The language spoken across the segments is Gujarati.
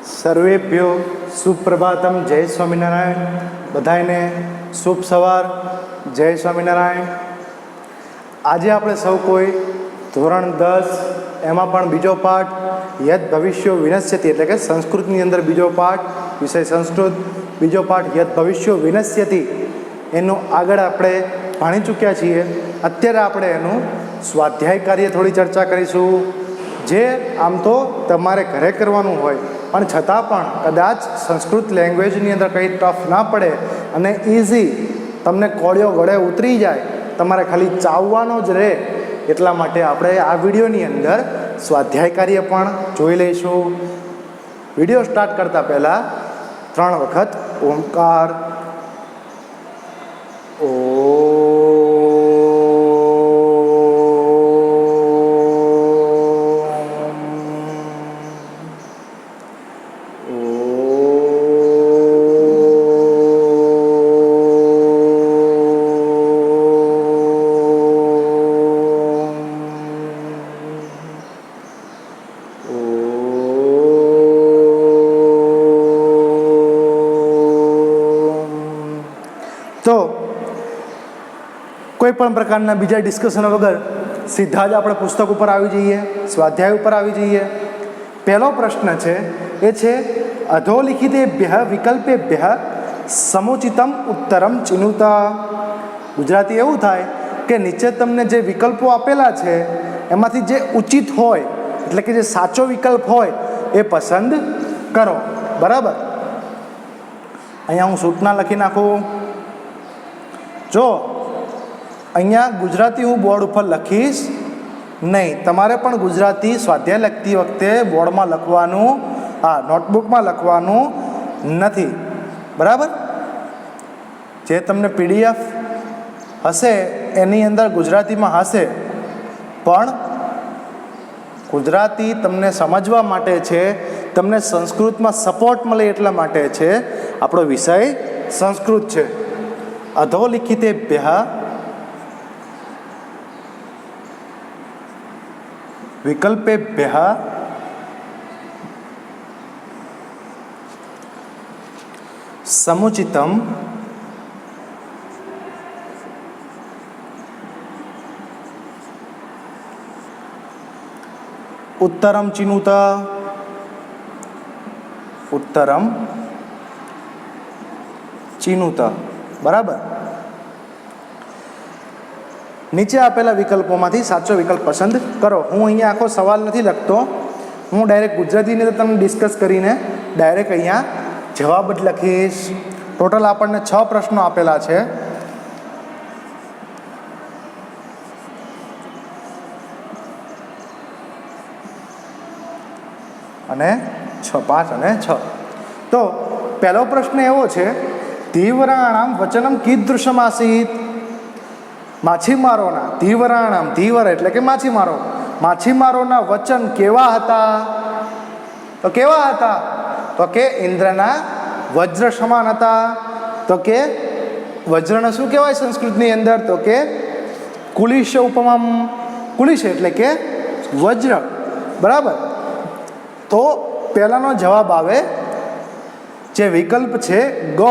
સર્વેભ્યો સુપ્રભાતમ, જય સ્વામિનારાયણ. બધાને શુભ સવાર, જય સ્વામિનારાયણ. આજે આપણે સૌ કોઈ ધોરણ 10 એમાં પણ બીજો પાઠ યદ ભવિષ્યો વિનશ્યતિ એટલે કે સંસ્કૃતની અંદર બીજો પાઠ, વિષય સંસ્કૃત, બીજો પાઠ યદ ભવિષ્યો વિનશ્યતિ એનું આગળ આપણે ભણી ચૂક્યા છીએ. અત્યારે આપણે એનું સ્વાધ્યાય કાર્ય થોડી ચર્ચા કરીશું, જે આમ તો તમારે ઘરે કરવાનું હોય પણ છતાં પણ કદાચ સંસ્કૃત લેંગ્વેજની અંદર કંઈ ટફ ના પડે અને ઇઝી તમને કોળિયો ગળે ઉતરી જાય, તમારે ખાલી ચાવવાનો જ રહે, એટલા માટે આપણે આ વિડીયોની અંદર સ્વાધ્યાય કાર્ય પણ જોઈ લઈશું. વિડીયો સ્ટાર્ટ કરતાં પહેલાં 3 વખત ઓમકાર કોઈ પણ પ્રકારના બીજા ડિસ્કશન વગર સીધા જ આપણે પુસ્તક ઉપર આવી જઈએ, સ્વાધ્યાય ઉપર આવી જઈએ. પહેલો પ્રશ્ન છે એ છે અધોલિખિતેભ્યઃ વિકલ્પેભ્યઃ સમુચિતમ ઉત્તરમ ચિનુત. ગુજરાતી એવું થાય કે નીચે તમને જે વિકલ્પો આપેલા છે એમાંથી જે ઉચિત હોય એટલે કે જે સાચો વિકલ્પ હોય એ પસંદ કરો. બરાબર, અહીંયા હું સૂચના લખી નાખું. જો અહીંયા ગુજરાતી હું બોર્ડ ઉપર લખીશ નહીં, તમારે પણ ગુજરાતી સ્વાધ્યાય લખતી વખતે બોર્ડમાં લખવાનું, નોટબુકમાં લખવાનું નથી. બરાબર, જે તમને PDF હશે એની અંદર ગુજરાતીમાં હશે, પણ ગુજરાતી તમને સમજવા માટે છે, તમને સંસ્કૃતમાં સપોર્ટ મળે એટલા માટે છે. આપણો વિષય સંસ્કૃત છે. અધોલિખિતેભ્યઃ વિકલ્પેભ્યઃ સમુચિતમ ઉત્તરમ ચિનુત. ઉત્તરમ ચિનુત. બરાબર, નીચે આપેલા વિકલ્પોમાંથી સાચો વિકલ્પ પસંદ કરો. હું અહીંયા આખો સવાલ નથી લખતો, હું ડાયરેક્ટ ગુજરાતીની અંદર તમને ડિસ્કસ કરીને ડાયરેક્ટ અહીંયા જવાબ જ લખીશ. ટોટલ આપણને 6 પ્રશ્નો આપેલા છે. અને 5 અને 6. તો પહેલો પ્રશ્ન એવો છે, ધીવરાણામ વચનમ કીદૃશમાસીત. માછીમારોના, ધીવરાણામ, ધીવર એટલે કે માછીમારો, માછીમારોના વચન કેવા હતા? તો કેવા હતા? તો કે ઇન્દ્રના વજ્ર સમાન હતા. તો કે વજ્રને શું કહેવાય સંસ્કૃતની અંદર? તો કે કુલિશ ઉપમમ. કુલિશ એટલે કે વજ્ર. બરાબર, તો પહેલાનો જવાબ આવે, જે વિકલ્પ છે ગ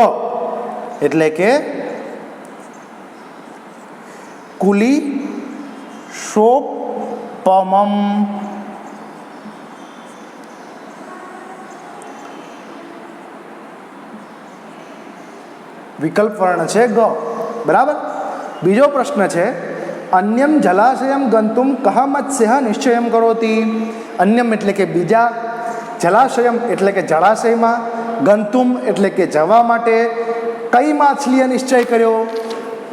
એટલે કે કુલી શોપમમ. વિકલ્પ વર્ણ છે ગ. બરાબર. બીજો પ્રશ્ન છે અન્યમ જલાશયમ ગંતુમ કહ મત્સ્ય નિશ્ચયમ કરોતિ. અન્યમ એટલે કે બીજા, જલાશયમ એટલે કે જળાશયમાં, ગંતુમ એટલે કે જવા માટે કઈ માછલીએ નિશ્ચય કર્યો?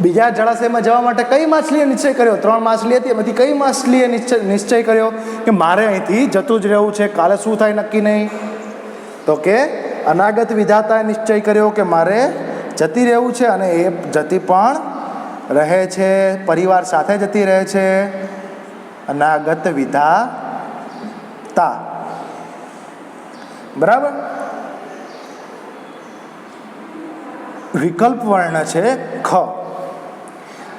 બીજા જળાશયમાં જવા માટે કઈ માછલીએ નિશ્ચય કર્યો? 3 માછલી હતી, એમાંથી કઈ માછલીએ નિશ્ચય કર્યો કે મારે અહીંથી જતું જ રહેવું છે, કાલે શું થાય નક્કી નહીં? તો કે અનાગત વિધાતાએ નિશ્ચય કર્યો કે મારે જતી રહેવું છે, અને એ જતી પણ રહે છે, પરિવાર સાથે જતી રહે છે. અનાગત વિધાતા. બરાબર. વિકલ્પ વર્ણ છે ખ.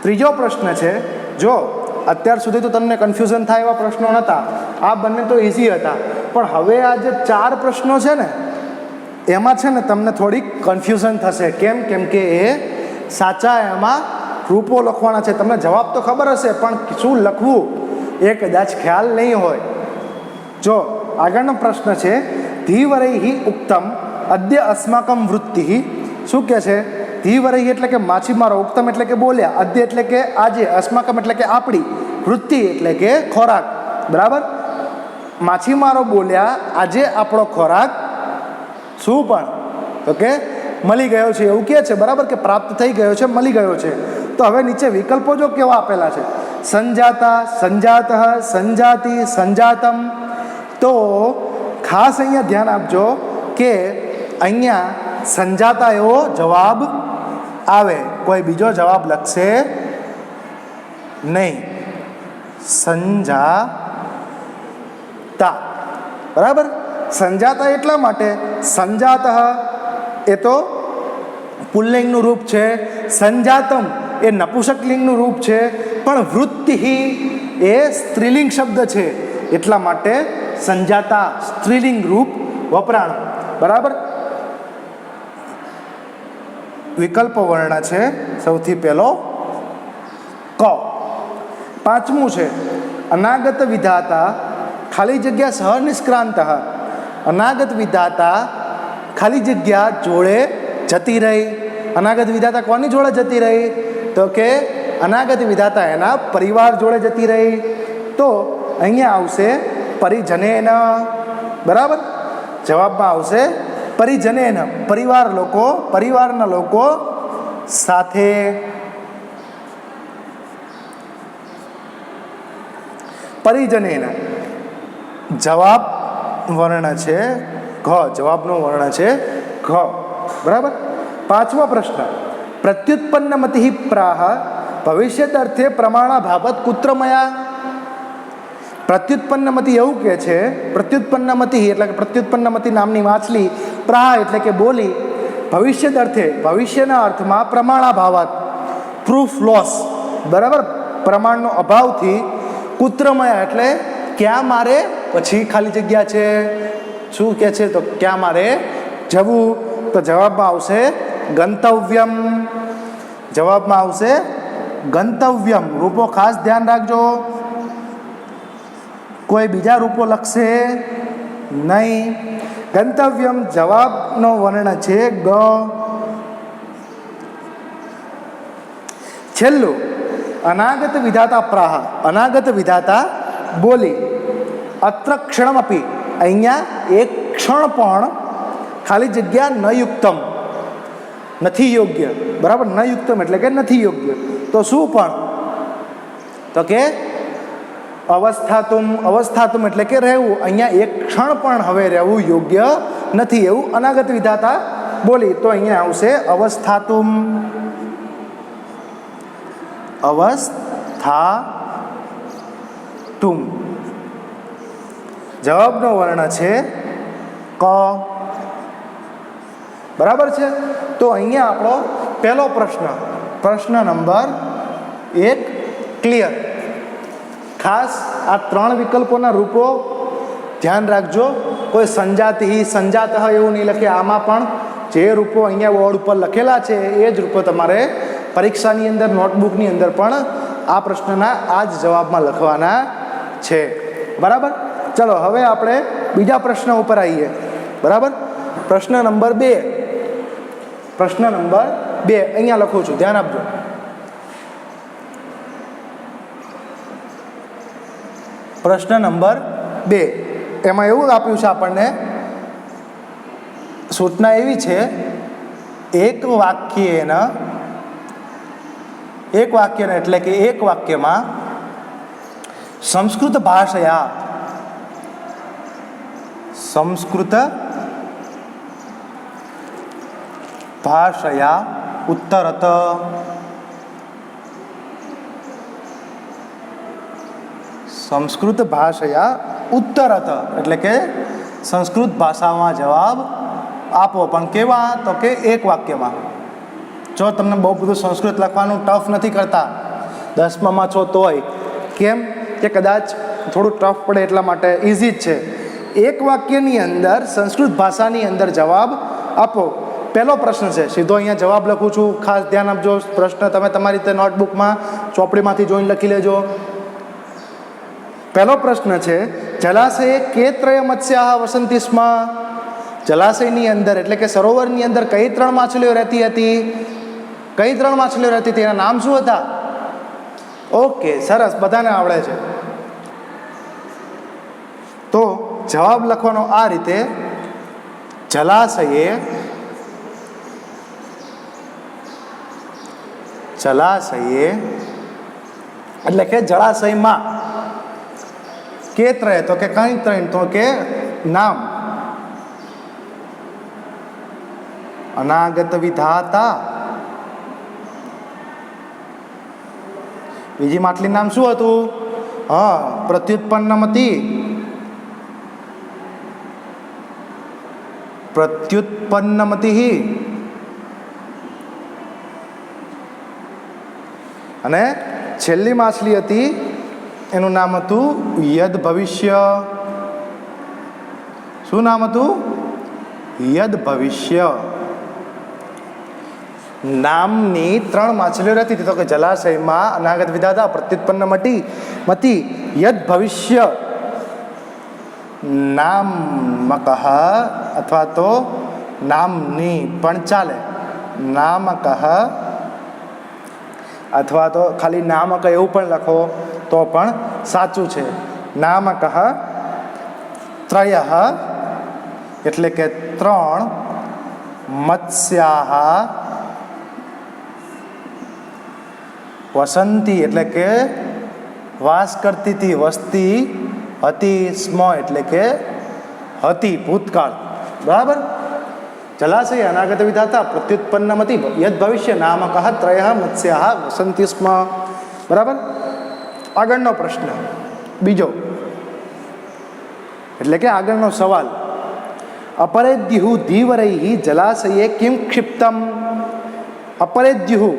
ત્રીજો પ્રશ્ન છે, જો અત્યાર સુધી તો તમને કન્ફ્યુઝન થાય એવા પ્રશ્નો નહોતા, આ બંને તો ઇઝી હતા, પણ હવે આ જે 4 પ્રશ્નો છે ને એમાં છે ને તમને થોડીક કન્ફ્યુઝન થશે. કેમ કે એ સાચા એમાં રૂપો લખવાના છે. તમને જવાબ તો ખબર હશે પણ શું લખવું એ કદાચ ખ્યાલ નહીં હોય. જો આગળનો પ્રશ્ન છે, ધીવરૈહિ ઉક્તમ અદ્ય અસ્માકમ વૃત્તિ. શું કહે છે? ધીવરૈહિ એટલે કે માછીમારો, ઉક્તમ એટલે કે બોલ્યા, અદ્ય એટલે કે આજે, અસ્માકમ એટલે કે આપણી, વૃત્તિ એટલે કે ખોરાક. બરાબર? માછીમારો બોલ્યા આજે આપણો ખોરાક શું પણ તો કે મળી ગયો છે, એવું કહે છે. બરાબર? કે પ્રાપ્ત થઈ ગયો છે, મળી ગયો છે. તો હવે નીચે વિકલ્પો જો કેવા આપેલા છે, સંજાતા, સંજાતઃ, સંજાતિ, સંજાતમ. તો ખાસ અહીંયા ધ્યાન આપજો કે અહીંયા સંજાતા એવો જવાબ આવે, કોઈ બીજો જવાબ લખશે નહીં. સંજાતા. બરાબર? સંજાતા એટલા માટે, સંજાતઃ એ તો પુલ્લિંગનું રૂપ છે, સંજાતમ એ નપુંસકલિંગનું રૂપ છે, પણ વૃત્તિ એ સ્ત્રીલિંગ શબ્દ છે, એટલા માટે સંજાતા સ્ત્રીલિંગ રૂપ વપરાણું. બરાબર? વિકલ્પ વર્ણ છે સૌથી પહેલો ક. પાંચમું છે અનાગત વિધાતા ખાલી જગ્યા સહ નિષ્ક્રાંત. અનાગત વિધાતા ખાલી જગ્યા જોડે જતી રહી. અનાગત વિધાતા કોની જોડે જતી રહી? તો કે અનાગત વિધાતા એના પરિવાર જોડે જતી રહી. તો અહીંયા આવશે પરિજનેન. બરાબર? જવાબમાં આવશે પરિજનેન, પરિવાર લોકો, પરિવારના લોકો સાથે. પરિજનેન જવાબ વર્ણ છે ઘ. જવાબનો વર્ણ છે ઘ. બરાબર? પાંચમો પ્રશ્ન, પ્રત્યુત્પન્નમતિ પ્રાહ ભવિષ્યદર્થે પ્રમાણાભાવત કુત્રમયા. પ્રત્યુત્પન્નમતિ એવું કહે છે, પ્રત્યુત્પન્નમતિ એટલે કે પ્રત્યુત્પન્નમતિ નામની માછલી, પ્રાહ એટલે કે બોલી, ભવિષ્યદર્થે ભવિષ્યના અર્થમાં પ્રમાણાભાવત પ્રૂફ લોસ. બરાબર? પ્રમાણનો અભાવથી, કુત્રમયા એટલે ક્યાં મારે પછી ખાલી જગ્યા છે. શું કહે છે? તો ક્યાં મારે જવું. તો જવાબમાં આવશે ગંતવ્યમ. જવાબમાં આવશે ગંતવ્યમ. રૂપો ખાસ ધ્યાન રાખજો, કોઈ બીજા રૂપો લખશે નહીં. ગંતવ્યમ જવાબનો વર્ણ છે ગ. છેલ્લું અનાગત વિધાતા પ્રાહ. અનાગત વિધાતા બોલી, અત્ર ક્ષણમપી અહીંયા એક ક્ષણ પણ ખાલી જગ્યા ન યુક્તમ નથી યોગ્ય. બરાબર? ન યુક્તમ એટલે કે નથી યોગ્ય. તો શું પણ? તો કે અવસ્થાતુમ. અવસ્થાતુમ એટલે કે રહેવું. અહીંયા એક ક્ષણ પણ હવે રહેવું યોગ્ય નથી, એવું અનાગત વિધાતા બોલી. તો અહીંયા આવશે અવસ્થાતુમ. અવસ્થાતુમ. જવાબનો વર્ણ છે ક. બરાબર છે? તો અહીંયા આપણો પહેલો પ્રશ્ન નંબર 1 ક્લિયર. ખાસ આ 3 વિકલ્પોના રૂપો ધ્યાન રાખજો. કોઈ સંજાતિ, સંજાતઃ એવું નહીં લખે. આમાં પણ જે રૂપો અહીંયા બોર્ડ ઉપર લખેલા છે એ જ રૂપો તમારે પરીક્ષાની અંદર, નોટબુકની અંદર પણ આ પ્રશ્નના આ જ જવાબમાં લખવાના છે. બરાબર? ચલો હવે આપણે બીજા પ્રશ્ન ઉપર આવીએ. બરાબર? પ્રશ્ન નંબર 2. પ્રશ્ન નંબર 2 અહીંયા લખું છું, ધ્યાન આપજો. પ્રશ્ન નંબર 2 એમાં એવું આપ્યું છે આપણને, સૂચના એવી છે, એક વાક્યને એટલે કે એક વાક્યમાં સંસ્કૃત ભાષયા ઉત્તરત. સંસ્કૃત ભાષયા ઉત્તરત એટલે કે સંસ્કૃત ભાષામાં જવાબ આપો. પણ કેવા? તો કે એક વાક્યમાં. જો તમને બહુ બધું સંસ્કૃત લખવાનું ટફ નથી કરતા, 10માં છો તોય, કેમ કે કદાચ થોડું ટફ પડે એટલા માટે ઇઝી જ છે. એક વાક્યની અંદર સંસ્કૃત ભાષાની અંદર જવાબ આપો. પહેલો પ્રશ્ન છે, સીધો અહીંયા જવાબ લખું છું, ખાસ ધ્યાન આપજો. પ્રશ્ન તમે તમારી રીતે નોટબુકમાં ચોપડીમાંથી જોઈને લખી લેજો. પહેલો પ્રશ્ન છે, જલાશયે કે ત્રય મત્સ્યાઃ વસંતિ સ્મ. જલાશયની અંદર એટલે કે સરોવરની અંદર કઈ 3 માછલીઓ રહેતી હતી? કઈ 3 માછલીઓ રહેતી હતી? એના નામ શું હતા? ઓકે, સરસ, બધાને આવડે છે. તો જવાબ લખવાનો આ રીતે, જલાશયે એટલે કે જળાશયમાં કે ત્રય, તો કે કઈ 3? તો કે નામ, અનાગત વિધાતા. બીજી માટલી નામ શું હતું? હા, પ્રત્યુત્પન્નમતી. અને છેલ્લી માછલી હતી, એનું નામ હતું યદ ભવિષ્ય. શું નામ હતું? યદ ભવિષ્ય. નામની 3 માછલીઓ રહેતી હતી. તો કે જલાશયમાં અનાગત વિધાતા, પ્રત્યુત્પન્નમતી, યદ ભવિષ્ય. નામકઃ અથવા તો નામની પણ ચાલે. નામકઃ અથવા તો ખાલી નામક એવું પણ લખો તો પણ સાચું છે. નામકઃ ત્રયઃ એટલે કે 3 મત્સ્યાઃ વસંતી એટલે કે વાસ કરતી હતી, વસતી હતી, સ્મ એટલે કે હતી, ભૂતકાળ. બરાબર. જલાશય અનાગત વિધાતા, પ્રત્યુત્પન્નમતી, યદ ભવિષ્ય, નામકઃ ત્રયઃ મત્સ્યાઃ વસંતિ સ્મ. બરાબર. આગળનો પ્રશ્ન બીજો, એટલે કે આગળનો સવાલ, અપરેદ્યુઃ ધીવરૈઃ જલાશયે કિમ ક્ષિપ્તમ. અપરેદ્યુઃ,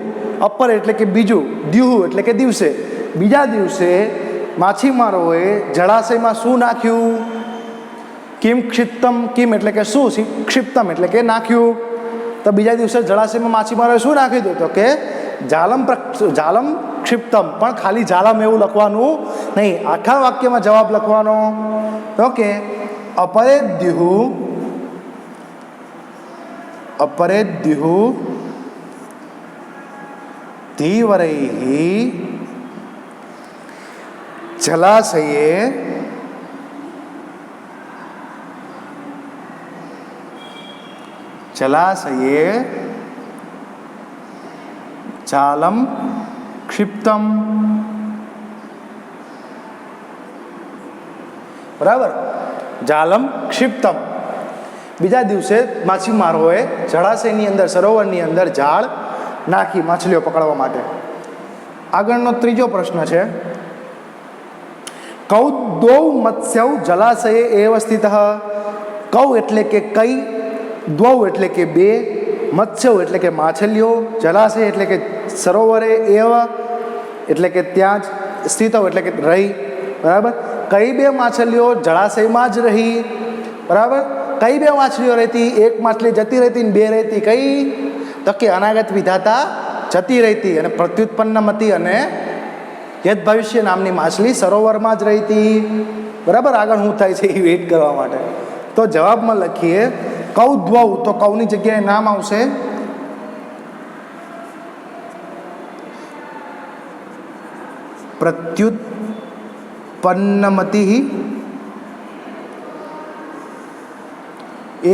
અપર એટલે કે બીજું, દ્યુઃ એટલે કે દિવસે, બીજા દિવસે માછીમારોએ જળાશયમાં શું નાખ્યું? કિમ ક્ષિપ્તમ. કિમ એટલે કે શું, ક્ષિપ્તમ એટલે કે નાખ્યું. તો બીજા દિવસે જળાશયમાં માછીમારોએ શું નાખ્યું હતું? તો કે જાલમ ક્ષિપ્તમ. પણ ખાલી જાલમ એવું લખવાનું નહીં, આખા વાક્યમાં જવાબ લખવાનો. ઓકે. અપરેદ્યુઃ ધીવરૈઃ જલાશયે જાલમ ક્ષિપ્તમ. બરાબર. જાલમ ક્ષિપ્તમ. બીજા દિવસે માછીમારોએ જળાશયની અંદર, સરોવરની અંદર જાળ નાખી માછલીઓ પકડવા માટે. આગળનો ત્રીજો પ્રશ્ન છે, કૌ દ્વૌ મત્સ્યૌ જલાશયે એવ સ્થિતઃ. કૌ એટલે કે કઈ, દ્વૌ એટલે કે 2, મત્સ્યૌ એટલે કે માછલીઓ, જલાશય એટલે કે સરોવરે, એવ એટલે કે ત્યાં જ, સ્થિતૌ એટલે કે રહી. બરાબર. કઈ 2 માછલીઓ જળાશયમાં જ રહી? બરાબર. કઈ 2 માછલીઓ રહેતી? એક માછલી જતી રહેતી ને 2 રહેતી. કઈ? તો કે અનાગત વિધાતા જતી રહેતી, અને પ્રત્યુત્પન્નમતી અને યદ ભવિષ્ય નામની માછલી સરોવરમાં જ રહેતી. બરાબર. આગળ શું થાય છે એ વેઇટ કરવા માટે. તો જવાબમાં લખીએ કૌ દ્વૌ, તો કૌની જગ્યાએ નામ આવશે પ્રત્યુત્પન્નમતી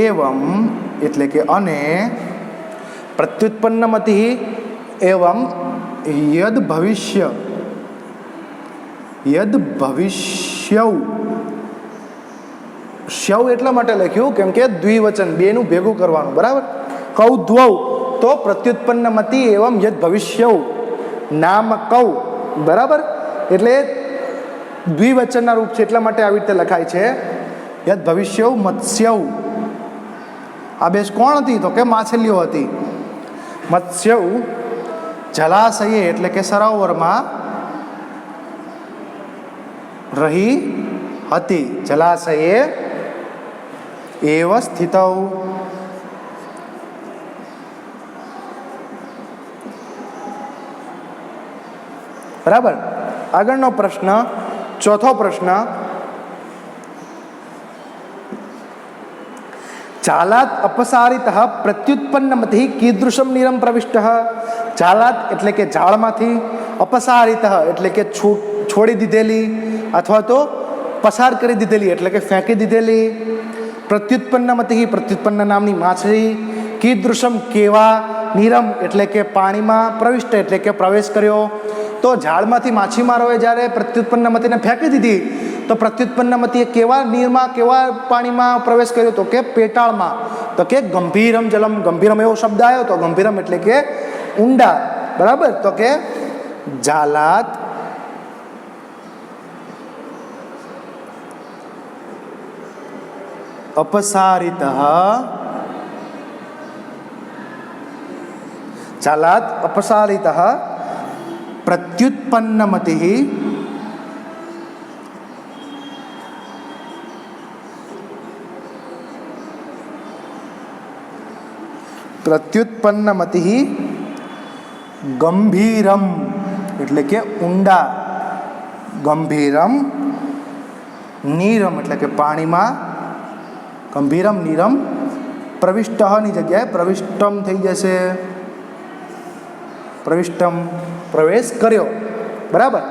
એવમ એટલે કે અને, પ્રત્યુત્પન્નમતી એવમ યદ ભવિષ્યૌ. શવ એટલા માટે લખ્યું કેમ કે દ્વિવચન, 2નું ભેગું કરવાનું. બરાબર. કૌ દ્વૌ તો પ્રત્યુત્પન્નમતી એવમ યદ ભવિષ્યૌ નામ કૌ. બરાબર. એટલે દ્વિવચનના રૂપ છે એટલા માટે આવી રીતે લખાય છે. યદ ભવિષ્યૌ મત્સ્યૌ. આ 2 કોણ હતી? તો કે માછલીઓ હતી. મત્સ્યૌ જલાશયે એટલે કે સરોવરમાં રહી હતી. જલાશયે એવ સ્થિતૌ. બરાબર. આગળનો પ્રશ્ન, ચોથો પ્રશ્ન, જાલાત અપસારિત પ્રત્યુત્પન્નમતિ કીદૃશમ નીરમ પ્રવિષ્ટ. જાલાત એટલે કે ઝાડમાંથી, અપસારિત એટલે કે છોડી દીધેલી અથવા તો પસાર કરી દીધેલી એટલે કે ફેંકી દીધેલી, પ્રત્યુત્પન્નમતિ પ્રત્યુત્પન્ન નામની માછલી, કીદૃશમ કેવા, નીરમ એટલે કે પાણીમાં, પ્રવિષ્ટ એટલે કે પ્રવેશ કર્યો. તો ઝાડમાંથી માછીમારોએ જ્યારે પ્રત્યુત્પન્નમતિને ફેંકી દીધી તો પ્રત્યુત્પન્નમતિએ કેવા નીરમાં કેવા પાણીમાં પ્રવેશ કર્યો તો કે પેટાળમાં. તો કે ગંભીરમ જલમ, ગંભીરમ એવો શબ્દ આવ્યો તો ગંભીરમ એટલે કે ઊંડા. બરાબર. તો કે જાલાત અપસારિત, જાલાત અપસારિત પ્રત્યુત્પન્નમતિ પ્રત્યુત્પન્નમતિ ગંભીરમ એટલે કે ઊંડા, ગંભીરમ નીરમ એટલે કે પાણીમાં, ગંભીરમ નીરમ પ્રવિષ્ટની જગ્યાએ પ્રવિષ્ટમ થઈ જશે, પ્રવિષ્ટમ પ્રવેશ કર્યો. બરાબર.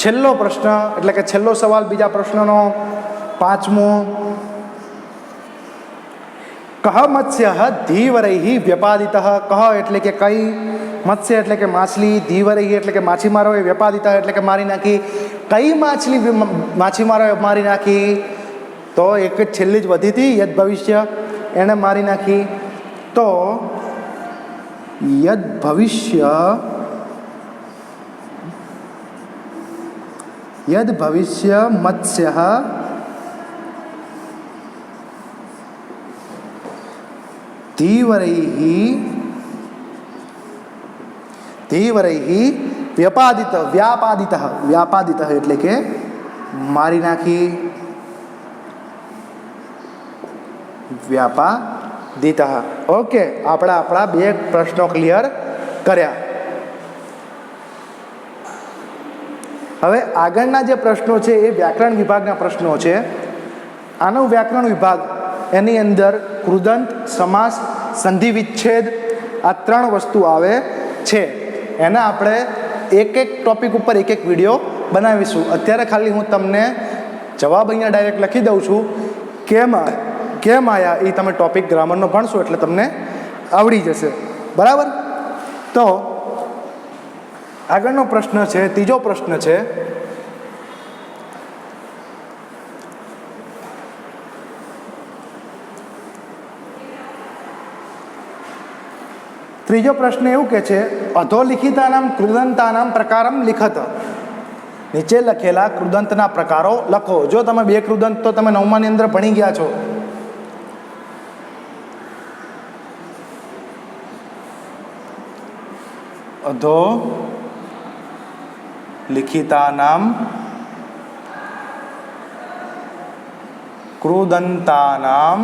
છેલ્લો પ્રશ્ન એટલે કે છેલ્લો સવાલ બીજા પ્રશ્નનો, પાંચમો, કહ મત્સ્ય ધીવરૈ વ્યપાદિત. કહ એટલે કે કઈ, મત્સ્ય એટલે કે માછલી, ધીવરૈ એટલે કે માછીમારોએ, વ્યપાદિત એટલે કે મારી નાખી. કઈ માછલી માછીમારોએ મારી નાખી? તો એક જ છેલ્લી જ વધી હતી યદ ભવિષ્ય, એણે મારી નાખી. તો યદ ભવિષ્ય, યદ ભવિષ્ય મત્સ્ય ધીવરૈ વ્યપાદિત, વ્યાપાદિત, વ્યાપાદિત એટલે કે મારી નાખી, વ્યાપાદિત. ઓકે, આપણા બે પ્રશ્નો ક્લિયર કર્યા. હવે આગળના જે પ્રશ્નો છે એ વ્યાકરણ વિભાગના પ્રશ્નો છે. આનો વ્યાકરણ વિભાગ, એની અંદર કૃદંત, સમાસ, સંધિ વિચ્છેદ આ ત્રણ વસ્તુ આવે છે. એના આપણે એક એક ટોપિક ઉપર એક એક વિડીયો બનાવીશું. અત્યારે ખાલી હું તમને જવાબ અહીંયા ડાયરેક્ટ લખી દઉં છું. કેમ આયા એ તમે ટોપિક ગ્રામરનો ભણશો એટલે તમને આવડી જશે. બરાબર. તો આગળનો પ્રશ્ન છે, ત્રીજો પ્રશ્ન છે, ત્રીજો પ્રશ્ન એવું કે છે, અધોલિખિતાનામ કૃદંતાનામ પ્રકારમ લિખત. નીચે લખેલા કૃદંતના પ્રકારો લખો. જો તમે બે કૃદંત તો તમે 9માની અંદર ભણી ગયા છો. અધો લિખિતાનામ કૃદંતાનામ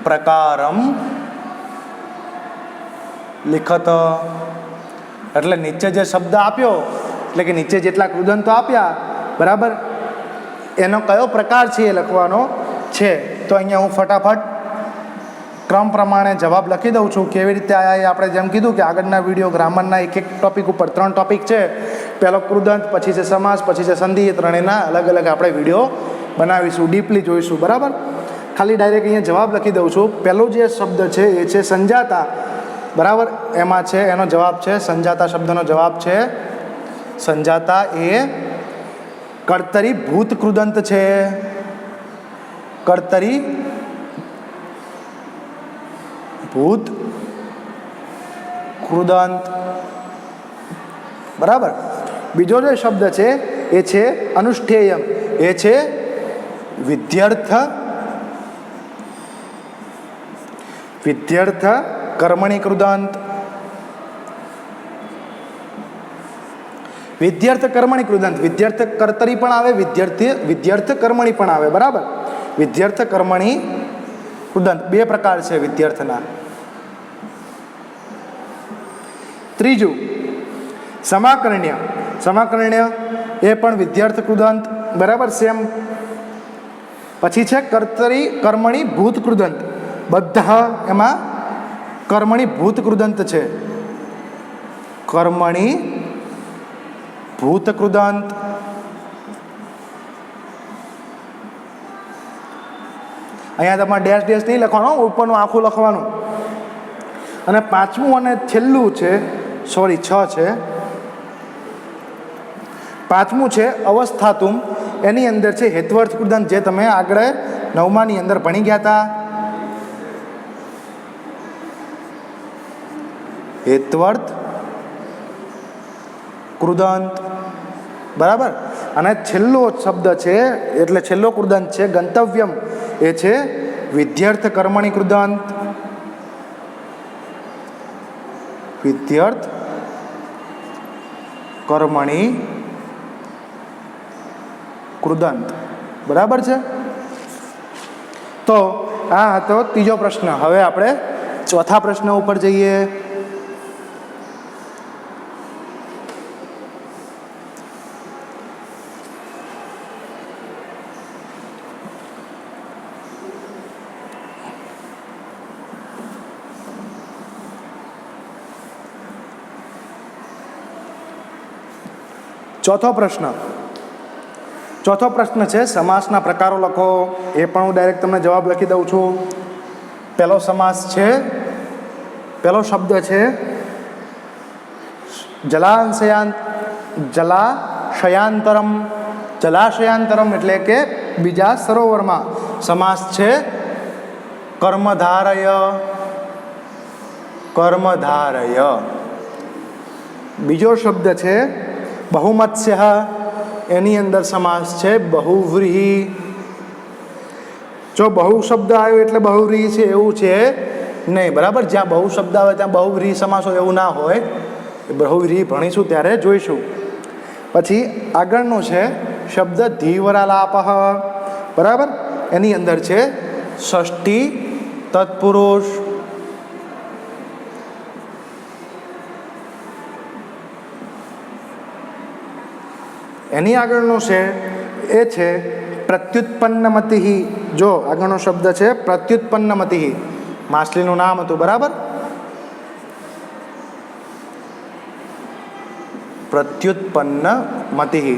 પ્રકારમ લિખત. એટલે નીચે જે શબ્દ આપ્યો એટલે કે નીચે જેટલા કૃદંતો આપ્યા, બરાબર, એનો કયો પ્રકાર છે એ લખવાનો છે. તો અહીંયા હું ફટાફટ ક્રમ પ્રમાણે જવાબ લખી દઉં છું. કેવી રીતે આયા એ આપણે જેમ કીધું કે આગળના વિડીયો ગ્રામરના એક એક ટોપિક ઉપર 3 ટોપિક છે. પહેલો કૃદંત, પછી છે સમાસ, પછી છે સંધિ. એ ત્રણેયના અલગ અલગ આપણે વિડીયો બનાવીશું, ડીપલી જોઈશું. બરાબર. ખાલી ડાયરેક્ટ અહીંયા જવાબ લખી દઉં છું. પહેલો જે શબ્દ છે એ છે સંજાતા. બરાબર. એમાં છે એનો જવાબ છે સંજાતા શબ્દનો જવાબ છે, સંજાતા એ કર્તરી ભૂત કૃદંત છે. કર્તરી ભૂત કૃદંત. બરાબર. બીજો જે શબ્દ છે એ છે અનુષ્ઠેયમ. એ છે વિધ્યર્થ, વિધ્યર્થ કર્મણી કૃદંત. વિધ્યર્થ કર્મણી કૃદંત. વિધ્યર્થ કર્તરી પણ આવે, વિધ્યર્થ કર્મણી પણ આવે. બરાબર. વિધ્યર્થ કર્મણી કૃદંત બે પ્રકાર છે વિધ્યર્થના. ત્રીજું સમાકરણ્ય. સમાકરણ્ય એ પણ વિધ્યર્થ કૃદંત, બરાબર, સેમ. પછી છે કર્તરી કર્મણી ભૂત કૃદંત. બધા એમાં કર્મણી ભૂત કૃદંત છે. કર્મણી ભૂત કૃદંત. અહીંયા તમારે ડેશ ડેશ નહીં લખવાનું, ઉપરનું આખું લખવાનું. અને પાંચમું અને છેલ્લું છે, સોરી 6 છે, પાંચમું છે અવસ્થાતુમ. એની અંદર છે હેત્વર્થ કૃદંત, જે તમે આગળ 9માની અંદર ભણી ગયા હતા. હેત્વર્થ કૃદંત, બરાબર. અને છેલ્લો શબ્દ છે એટલે છેલ્લો કૃદંત છે ગંતવ્યમ, એ છે વિધ્યર્થ કર્મણી કૃદંત. વિધ્યર્થ કર્મણી કૃદંત, બરાબર છે. તો આ હતો ત્રીજો પ્રશ્ન. હવે આપણે ચોથા પ્રશ્ન ઉપર જઈએ. ચોથો પ્રશ્ન છે સમાસના પ્રકારો લખો. એ પણ હું ડાયરેક્ટ તમને જવાબ લખી દઉં છું. પહેલો સમાસ છે, પહેલો શબ્દ છે જલાશયાંતરમ. જલાશયાંતરમ એટલે કે બીજા સરોવરમાં. સમાસ છે કર્મધારય. કર્મધારય. બીજો શબ્દ છે બહુમત્સ્ય. એની અંદર સમાસ છે બહુવ્રીહી. જો બહુ શબ્દ આવ્યો એટલે બહુવ્રીહી છે એવું છે નહીં, બરાબર. જ્યાં બહુ શબ્દ આવે ત્યાં બહુવ્રીહી સમાસ હોય એવું ના હોય. બહુવ્રીહી ભણીશું ત્યારે જોઈશું. પછી આગળનું છે શબ્દ ધીવરાલાપઃ, બરાબર. એની અંદર છે ષષ્ઠી તત્પુરુષ. એની આગળનું છે એ છે પ્રત્યુત્પન્નમતિઃ. જો આગળનો શબ્દ છે પ્રત્યુત્પન્નમતિઃ, માછલીનું નામ હતું, બરાબર. પ્રત્યુત્પન્નમતિઃ.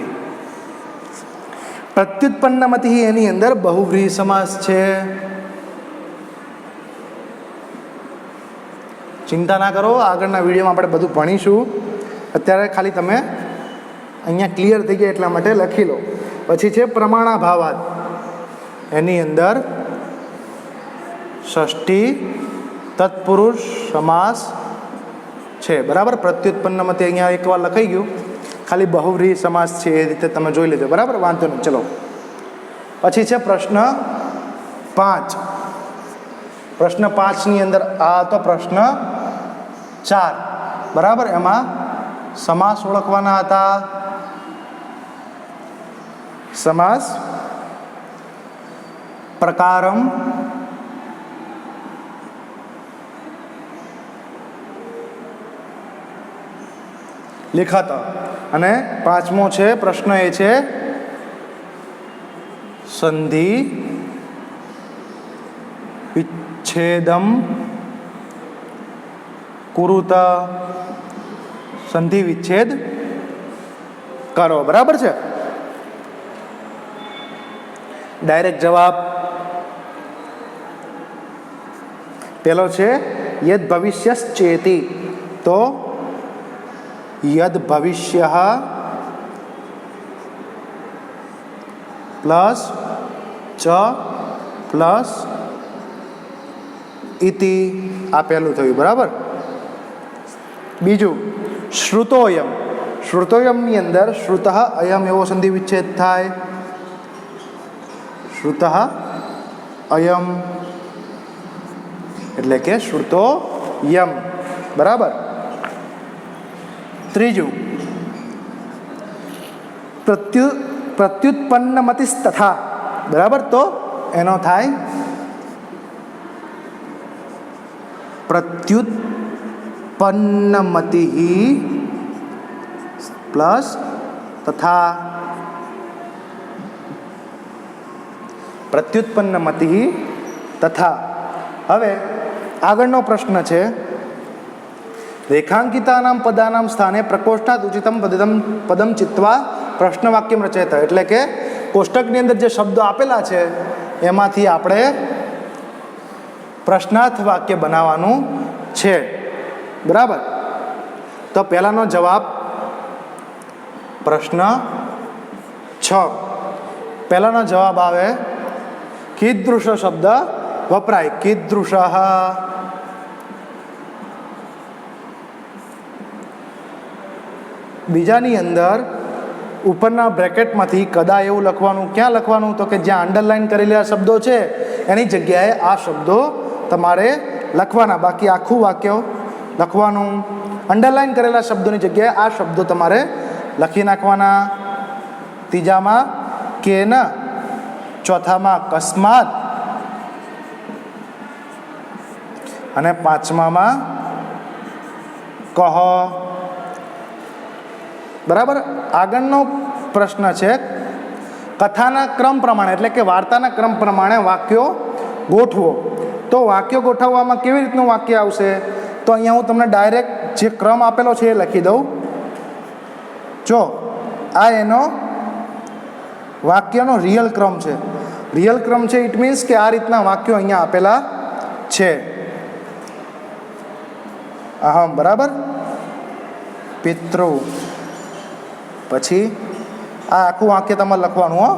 પ્રત્યુત્પન્નમતિઃ એની અંદર બહુવ્રીહી સમાસ છે. ચિંતા ના કરો, આગળના વિડીયોમાં આપણે બધું ભણીશું. અત્યારે ખાલી તમે અહીંયા ક્લિયર થઈ ગયા એટલા માટે લખી લો. પછી છે પ્રમાણાભાવાદ. એની અંદર ષષ્ઠી તત્પુરુષ સમાસ છે, બરાબર. પ્રત્યુત્પન્નમતિ અહીંયા એકવાર લખાઈ ગયું, ખાલી બહુવ્રીહી સમાસ છે એ રીતે તમે જોઈ લેજો, બરાબર. વાંધો નહીં. ચલો પછી છે પ્રશ્ન 5. પ્રશ્ન 5ની અંદર આ તો પ્રશ્ન 4, બરાબર. એમાં સમાસ ઓળખવાના હતા. સમાસ પ્રકારમ, લિખત. અને પાંચમો છે પ્રશ્ન એ છે સંધિ વિચ્છેદમ કુરુત. સંધિ વિચ્છેદ કરો, બરાબર છે. ડાયરેક્ટ જવાબ પેલો છે યદ ભવિષ્યશ્ચેતિ. તો યદ ભવિષ્ય પ્લસ ચ પ્લસ ઇતિ, આ પહેલું થયું, બરાબર. બીજું શ્રુતોયમ. શ્રુતોયમની અંદર શ્રુત અયમ એવો સંધિ વિચ્છેદ થાય. શ્રુત અયમ એટલે કે શ્રુતોયમ, બરાબર. ત્રીજું પ્રત્યુત્પન્નમતિસ્તથા, બરાબર. તો એનો થાય प्रत्युत्पन्नमतिः प्लस तथा प्रत्युत्पन्नमतिः तथा। हवे आगळनो प्रश्न छे रेखांकितानां पदानां स्थाने प्रकोष्ठात् उचितं पदम चित्वा प्रश्नवाक्यम रचयत। एटले के कोष्टकनी अंदर जे शब्दो आपेला छे एमांथी आपणे प्रश्नार्थ वाक्य बनाववानुं छे। बराबर। तो पहेलानो जवाब प्रश्न 6। पहेलानो जवाब आवे कीदृश शब्द वपराय। कीदृशः। बीजानी अंदर उपरना ब्रेकेटमांथी कदा एवुं लखवानुं। क्यां लखवानुं? तो कि ज्यां अंडरलाइन करेला शब्दो छे एनी जग्याए आ शब्दो तमारे लखवाना। बाकी आखुं वाक्य लखवानुं। अंडरलाइन करेला शब्दोनी जग्याए आ शब्दो तमारे लखी नाखवाना। तीजामां केन, चौथामां कस्मात अने पांचमामां कह। बराबर। आगळनो प्रश्न छे कथाना क्रम प्रमाणे एटले के वार्ताना क्रम प्रमाणे वाक्यो गोठवो। तो वाक्यो गोठववामां केवी रीतनुं वाक्य आवशे? तो अहींया हूँ तमने डायरेक्ट जे क्रम आपेलो छे ए लखी दऊं। जो आ एनो वाक्यनो रियल क्रम छे। रियल क्रम छे इट मीन्स के आ रीतना वाक्यो अहींया आपेला छे। अहम। बराबर। पितृ पछी आ आखुं वाक्य तमारे लखवानुं हो।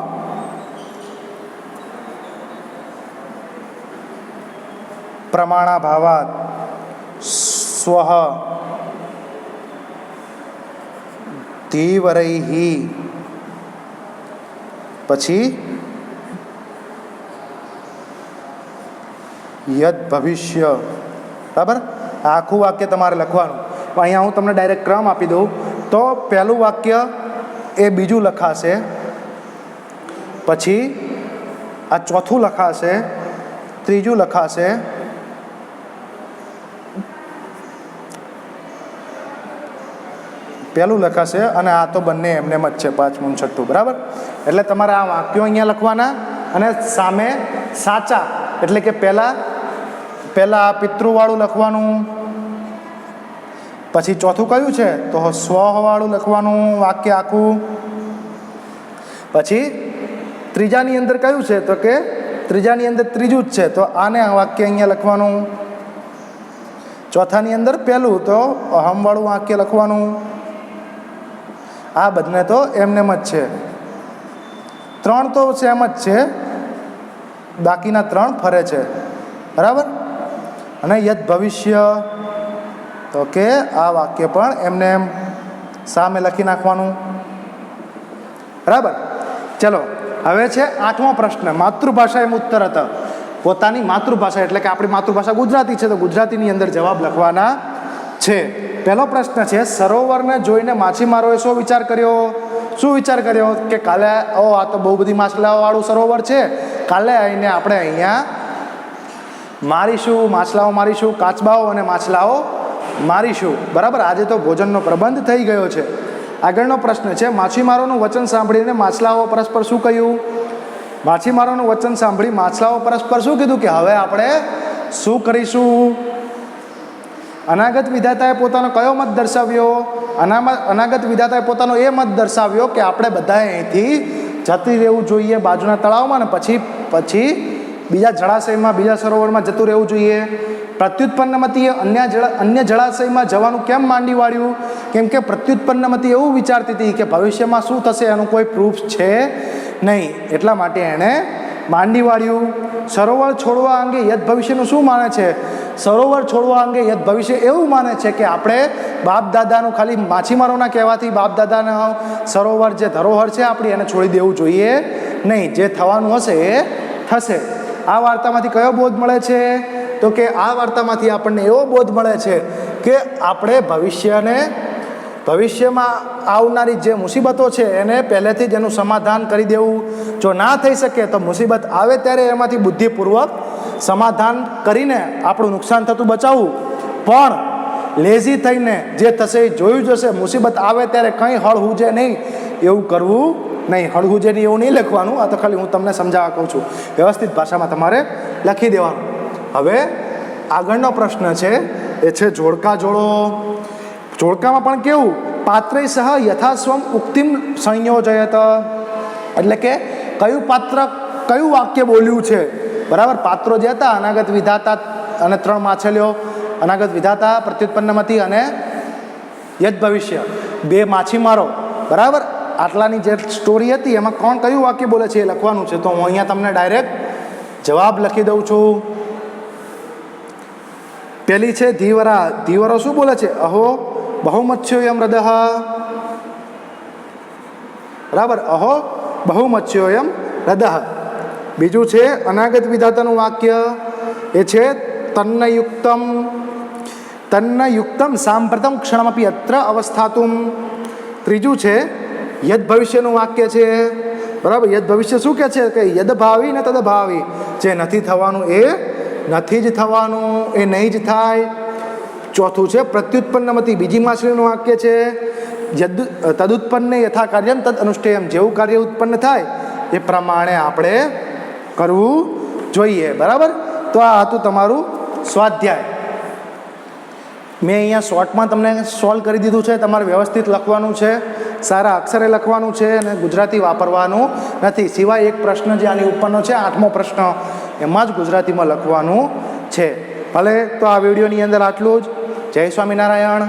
प्रमाणाभावात् स्वः धीवरैः पछी यद भविष्य। बराबर। आखुं वाक्य तमारे लखवानुं। अहींया हूँ तमने डायरेक्ट क्रम आपी दऊं। तो पहलू वाक्य ए बीजू लखाशे, पछी आ चौथुं लखाशे, त्रीजू लखाशे, पहलू लखाशे अने आ तो बंने एमनेम ज छे पांचमुं छठ्ठुं। बराबर। एटले तमारे आ वाक्यो अहींया लखवाना अने सामे साचा एटले के पहला आ पितृवाळुं लखवानुं। पछी चौथुं कयुं छे? तो स्ववाळुं लखवानुं वाक्य आखुं। पछी त्रीजानी अंदर कयुं छे? तो के त्रीजानी अंदर त्रीजुं ज छे तो आने वाक्य अहींया लखवानुं। चौथानी अंदर पहेलुं तो अहमवाळुं वाक्य लखवानुं। आ बधने तो एमनेम ज छे। त्रण तो सेम ज छे, बाकीना त्रण फरे छे। बराबर। अने यद भविष्य तो के आ वाक्य पण एमनेम सामे लखी नाखवानुं। बराबर। चलो हवे छे आठमो प्रश्न। मातृभाषा एम उत्तरत। पोतानी मातृभाषा एटले के आपणी मातृभाषा गुजराती छे तो गुजरातीनी अंदर जवाब लखवाना छे। पहलो प्रश्न छे सरोवरने जोईने माछीमारोए शो विचार कर्यो? शुं विचार कर्यो? के काले ओ आ तो बहु बधी माछलाओवाळुं सरोवर छे, काले आવીને આપણે અહીંયા मारीशुं, माछलाओ मारीशुं, काचबाओ અને माछलाओ मारीशुं। बराबर। आज तो भोजनનો प्रबंध થઈ ગયો છે। આગળનો પ્રશ્ન છે માછીમારોનું વચન સાંભળીને માછલાઓ પરસ્પર શું કહ્યું? માછીમારોનું વચન સાંભળી માછલાઓ પરસ્પર શું કીધું? કે હવે આપણે શું કરીશું? અનાગત વિધાતાએ પોતાનો કયો મત દર્શાવ્યો? અનાગત વિધાતાએ પોતાનો એ મત દર્શાવ્યો કે આપણે બધાએ અહીંથી જતી રહેવું જોઈએ બાજુના તળાવમાં ને પછી બીજા જળાશયમાં, બીજા સરોવરમાં જતું રહેવું જોઈએ। પ્રત્યુત્પન્નમતીએ અન્ય જળાશયમાં જવાનું કેમ માંડી વાળ્યું? કેમ કે પ્રત્યુત્પન્નમતી એવું વિચારતી હતી કે ભવિષ્યમાં શું થશે એનું કોઈ પ્રૂફ છે નહીં, એટલા માટે એણે માંડી વાળ્યું। સરોવર છોડવા અંગે યદ ભવિષ્યનું શું માને છે? સરોવર છોડવા અંગે યદ ભવિષ્ય એવું માને છે કે આપણે બાપ દાદાનું ખાલી માછીમારોના કહેવાથી બાપ દાદાનો સરોવર જે ધરોહર છે આપણી એને છોડી દેવું જોઈએ નહીં, જે થવાનું હશે એ થશે। આ વાર્તામાંથી કયો બોધ મળે છે? તો કે આ વાર્તામાંથી આપણને એવો બોધ મળે છે કે આપણે ભવિષ્યમાં આવનારી જે મુસીબતો છે એને પહેલેથી જ એનું સમાધાન કરી દેવું। જો ના થઈ શકે તો મુસીબત આવે ત્યારે એમાંથી બુદ્ધિપૂર્વક સમાધાન કરીને આપણું નુકસાન થતું બચાવવું। પણ લેઝી થઈને જે થશે એ જોયું જશે. મુસીબત આવે ત્યારે કંઈ હળહુજે નહીં એવું કરવું નહીં. હળહુજે નહીં એવું નહીં લખવાનું. આ તો ખાલી હું તમને સમજાવવા કહું છું. વ્યવસ્થિત ભાષામાં તમારે લખી દેવાનું. હવે આગળનો પ્રશ્ન છે એ છે જોડકા જોડો. જોડકામાં પણ કેવું, પાત્રૈ સહ યથાસ્વમ ઉક્તિમ સંયોજયત, એટલે કે કયું પાત્ર કયું વાક્ય બોલ્યું છે. બરાબર, પાત્રો જે હતા અનાગત વિધાતા અને 3 માછલીઓ, અનાગત વિધાતા પ્રત્યુત્પન્નમતી અને યદ ભવિષ્ય, 2 માછીમારો. બરાબર, આટલાની જે સ્ટોરી હતી એમાં કોણ કયું વાક્ય બોલે છે એ લખવાનું છે. તો હું અહીંયા તમને ડાયરેક્ટ જવાબ લખી દઉં છું. પેલી છે ધીવરા. ધીવરો શું બોલે છે? અહો બહુમત્સ્યોયમ હૃદઃ. બરાબર, અહો બહુમત્સ્યોયમ હૃદઃ. બીજું છે અનાગત વિધાતાનું વાક્ય, એ છે તન્નયુક્તમ. તન્નયુક્તમ સાંપ્રતમ ક્ષણમપી અત્ર અવસ્થાતુમ. ત્રીજું છે યદ ભવિષ્યનું વાક્ય છે. બરાબર, યદ ભવિષ્ય શું કહે છે કે યદ ભાવી ને તદ ભાવી, જે નથી થવાનું એ નથી જ થવાનું, એ નહીં જ થાય. ચોથું છે પ્રત્યુત્પન્નમતી. બીજી માછલીનું વાક્ય છે યદ તદુત્પન્ન યથા કાર્યમ તદ અનુષ્ઠેયમ, જેવું કાર્ય ઉત્પન્ન થાય એ પ્રમાણે આપણે કરવું જોઈએ. બરાબર, તો આ હતું તમારું સ્વાધ્યાય. મેં અહીંયા શોર્ટમાં તમને સોલ્વ કરી દીધું છે. તમારે વ્યવસ્થિત લખવાનું છે, સારા અક્ષરે લખવાનું છે અને ગુજરાતી વાપરવાનું નથી. સિવાય એક પ્રશ્ન જે આની ઉપરનો છે 8મો પ્રશ્ન, એમાં જ ગુજરાતીમાં લખવાનું છે. ભલે, તો આ વિડીયોની અંદર આટલું જ. જય સ્વામિનારાયણ.